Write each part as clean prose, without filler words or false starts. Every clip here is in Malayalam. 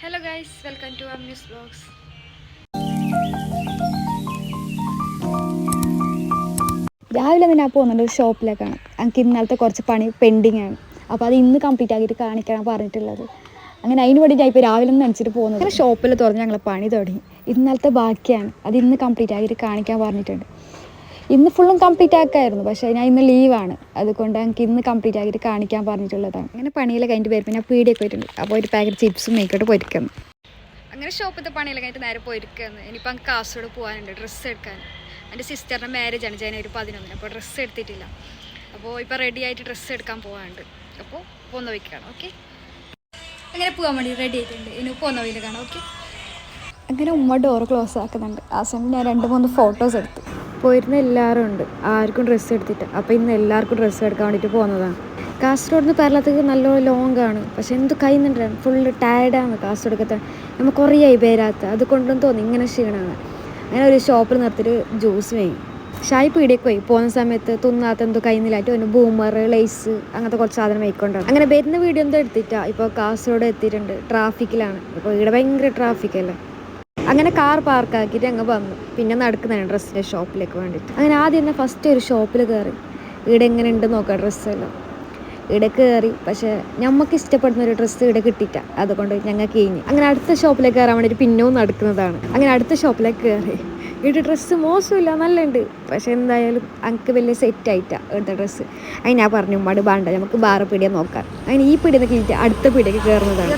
Hello guys, welcome to Amuse vlogs. രാവിലെ തന്നെ ഞാൻ പോകുന്നുണ്ട് ഒരു ഷോപ്പിലേക്കാണ്. എനിക്ക് ഇന്നലത്തെ കുറച്ച് പണി പെൻഡിങ് ആണ്. അപ്പോൾ അത് ഇന്ന് കംപ്ലീറ്റ് ആക്കിയിട്ട് കാണിക്കണം പറഞ്ഞിട്ടുള്ളത്. അങ്ങനെ അതിന് വേണ്ടി ഞാൻ ഇപ്പോൾ രാവിലെ നിന്ന് നനച്ചിട്ട് പോകുന്നത്. അങ്ങനെ ഷോപ്പിൽ തുറന്ന് ഞങ്ങൾ പണി തുടങ്ങി. ഇന്നലത്തെ ബാക്കിയാണ്, അത് ഇന്ന് കംപ്ലീറ്റ് ആക്കിയിട്ട് കാണിക്കാൻ പറഞ്ഞിട്ടുണ്ട്. ഇന്ന് ഫുള്ളും കംപ്ലീറ്റ് ആക്കായിരുന്നു, പക്ഷേ ഞാൻ ഇന്ന് ലീവാണ്. അതുകൊണ്ട് എനിക്ക് ഇന്ന് കംപ്ലീറ്റ് ആക്കിയിട്ട് കാണിക്കാൻ പറഞ്ഞിട്ടുള്ളതാണ്. അങ്ങനെ പണിയിൽ കഴിഞ്ഞിട്ട് വരുമ്പോൾ ഞാൻ പീടിയൊക്കെ പോയിട്ടുണ്ട്. അപ്പോൾ ഒരു പാക്കറ്റ് ചിപ്സും മേക്കോട്ട് പോയിരിക്കുന്നു. അങ്ങനെ ഷോപ്പിലത്തെ പണിയിൽ കഴിഞ്ഞിട്ട് നേരെ പോയിരിക്കുന്നു. ഇനിയിപ്പോൾ എനിക്ക് കാസർഗോഡ് പോകാനുണ്ട് ഡ്രസ്സ് എടുക്കാൻ. എൻ്റെ സിസ്റ്ററിൻ്റെ മാരേജാണ് ജനുവരി 11. അപ്പോൾ ഡ്രസ്സ് എടുത്തിട്ടില്ല. അപ്പോൾ ഇപ്പോൾ റെഡി ആയിട്ട് ഡ്രസ്സ് എടുക്കാൻ പോകാനുണ്ട്. അപ്പോൾ പോകുന്ന വയ്ക്കാണ്. ഓക്കെ, അങ്ങനെ പോകാൻ വേണ്ടി റെഡി ആയിട്ടുണ്ട്. ഇനി പോകുന്ന വഴിയിൽ കാണാം. ഓക്കെ, അങ്ങനെ ഉമ്മ ഡോറ് ക്ലോസ് ആക്കുന്നുണ്ട്. ആ സമയം ഞാൻ 2-3 ഫോട്ടോസ് എടുത്തു. പോയിരുന്ന എല്ലാവരും ഉണ്ട്, ആർക്കും ഡ്രസ്സ് എടുത്തിട്ട്. അപ്പോൾ ഇന്ന് എല്ലാവർക്കും ഡ്രസ്സ് എടുക്കാൻ വേണ്ടിയിട്ട് പോകുന്നതാണ്. കാസർഗോഡ് നിന്ന് കേരളത്തേക്ക് നല്ല ലോങ്ങാണ്, പക്ഷെ എന്ത് കഴിയുന്നുണ്ടാണ്, ഫുള്ള് ടയർഡാണ്. കാസർഗോഡൊക്കെ നമ്മൾ കുറേ ആയി പേരാത്ത, അതുകൊണ്ടും തോന്നി ഇങ്ങനെ ക്ഷീണമാണ്. അങ്ങനെ ഒരു ഷോപ്പിൽ നിർത്തിയിട്ട് ജ്യൂസ് വാങ്ങി. ഷായ് പീടിയൊക്കെ പോയി പോകുന്ന സമയത്ത് തിന്നാത്ത എന്തോ കഴിയുന്നില്ലായിട്ട് ഒരു ബൂമർ ലേസ് അങ്ങനത്തെ കുറച്ച് സാധനം വാങ്ങിക്കൊണ്ടാണ്. അങ്ങനെ വരുന്ന വീഡിയോ എന്തോ എടുത്തിട്ടാണ് ഇപ്പോൾ കാസർഗോഡ് എത്തിയിട്ടുണ്ട്. ട്രാഫിക്കിലാണ്. ഇപ്പോൾ ഇവിടെ ഭയങ്കര ട്രാഫിക്കല്ലേ. അങ്ങനെ കാർ പാർക്കാക്കിയിട്ട് അങ്ങ് വന്നു. പിന്നെ നടക്കുന്നതാണ് ഡ്രസ്സിൻ്റെ ഷോപ്പിലേക്ക് വേണ്ടിയിട്ട്. അങ്ങനെ ആദ്യം തന്നെ ഫസ്റ്റ് ഒരു ഷോപ്പിൽ കയറി. ഇവിടെ എങ്ങനെ ഉണ്ട് നോക്കാം ഡ്രസ്സെല്ലാം. ഇവിടെ കയറി, പക്ഷേ നമുക്ക് ഇഷ്ടപ്പെടുന്ന ഒരു ഡ്രസ്സ് ഇവിടെ കിട്ടിയിട്ട, അതുകൊണ്ട് ഞങ്ങൾ കഴിഞ്ഞ്. അങ്ങനെ അടുത്ത ഷോപ്പിലേക്ക് കയറാൻ വേണ്ടിയിട്ട് പിന്നെയും നടക്കുന്നതാണ്. അങ്ങനെ അടുത്ത ഷോപ്പിലേക്ക് കയറി. ഇവിടെ ഡ്രസ്സ് മോശമില്ല, നല്ലുണ്ട്, പക്ഷെ എന്തായാലും എനിക്ക് വലിയ സെറ്റായിട്ടാണ് ഇവിടുത്തെ ഡ്രസ്സ്. അതിന് ഞാൻ പറഞ്ഞു ഉമ്മാട് വേണ്ട, നമുക്ക് വേറെ പീടിയ നോക്കാം. അങ്ങനെ ഈ പീടിയെന്ന് കഴിഞ്ഞിട്ട് അടുത്ത പീടിയേക്ക് കയറുന്നതാണ്.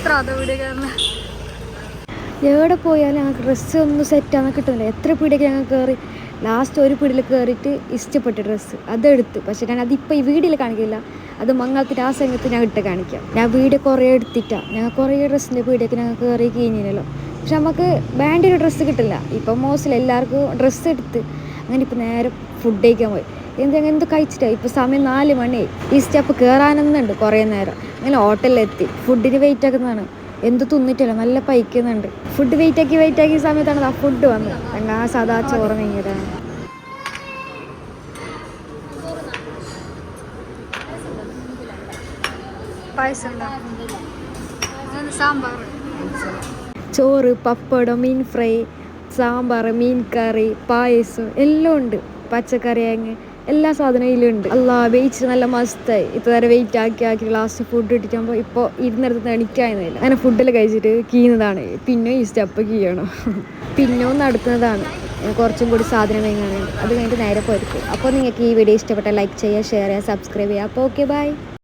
എവിടെ പോയാലും ഞങ്ങൾക്ക് ഡ്രസ്സ് ഒന്നും സെറ്റാകാൻ കിട്ടുന്നില്ല. എത്ര പീടിയൊക്കെ ഞങ്ങൾ കയറി. ലാസ്റ്റ് ഒരു പീടിയിൽ കയറിയിട്ട് ഇഷ്ടപ്പെട്ട ഡ്രസ്സ് അതെടുത്ത്. പക്ഷേ ഞാൻ അതിപ്പോൾ ഈ വീഡിയോയിൽ കാണിക്കില്ല, അത് മങ്ങാത്തിട്ട് ആ സമയത്ത് ഞാൻ ഇട്ട് കാണിക്കാം. ഞാൻ വീഡിയോ കുറേ എടുത്തിട്ടാണ്. ഞങ്ങൾ കുറേ ഡ്രസ്സിൻ്റെ പീടിയൊക്കെ ഞങ്ങൾ കയറി കഴിഞ്ഞല്ലോ. പക്ഷെ നമുക്ക് വേണ്ട ഒരു ഡ്രസ്സ് കിട്ടില്ല. ഇപ്പം മോസ്റ്റ്ലി എല്ലാവർക്കും ഡ്രസ്സ് എടുത്ത്. അങ്ങനെ ഇപ്പോൾ നേരെ ഫുഡ് കഴിക്കാൻ പോയി. എന്ത് കഴിച്ചിട്ടാണ്. ഇപ്പോൾ സമയം 4 മണിയായി. ഈ സ്റ്റെപ്പ് കയറാനെന്നുണ്ട് കുറേ നേരം. അങ്ങനെ ഹോട്ടലിലെത്തി. ഫുഡിന് വെയിറ്റ് ആക്കുന്നതാണ്. എന്ത് തിന്നിട്ടില്ല, നല്ല പൈക്കുന്നുണ്ട്. ഫുഡ് വെയിറ്റ് ആക്കിയ സമയത്താണ് ആ ഫുഡ് വന്നത്. ഞങ്ങൾ ആ സാധാ ചോറ് നീങ്ങിയതാണ്. സാമ്പാർ, ചോറ്, പപ്പടം, മീൻ ഫ്രൈ, സാമ്പാർ, മീൻ കറി, പായസം എല്ലാം ഉണ്ട്. പച്ചക്കറി അങ്ങ് എല്ലാ സാധനവും ഇതിലുണ്ട്. വെയിറ്റ് നല്ല മസ്തായി. ഇതുവരെ വെയിറ്റ് ആക്കി ലാസ്റ്റ് ഫുഡ് ഇട്ടിട്ടാകുമ്പോൾ ഇപ്പോൾ ഇരുന്നിടത്ത് എണിക്കായിരുന്നില്ല. അങ്ങനെ ഫുഡെല്ലാം കഴിച്ചിട്ട് കീയുന്നതാണ്. പിന്നെ ഈ സ്റ്റെപ്പ് കീയണം. പിന്നെയും നടക്കുന്നതാണ്. കുറച്ചും കൂടി സാധനം വാങ്ങാനുണ്ട്. അത് കഴിഞ്ഞിട്ട് നേരെ പോയിരിക്കും. അപ്പോൾ നിങ്ങൾക്ക് ഈ വീഡിയോ ഇഷ്ടപ്പെട്ടാൽ ലൈക്ക് ചെയ്യുക, ഷെയർ ചെയ്യുക, സബ്സ്ക്രൈബ് ചെയ്യുക. അപ്പോൾ ഓക്കെ, ബൈ.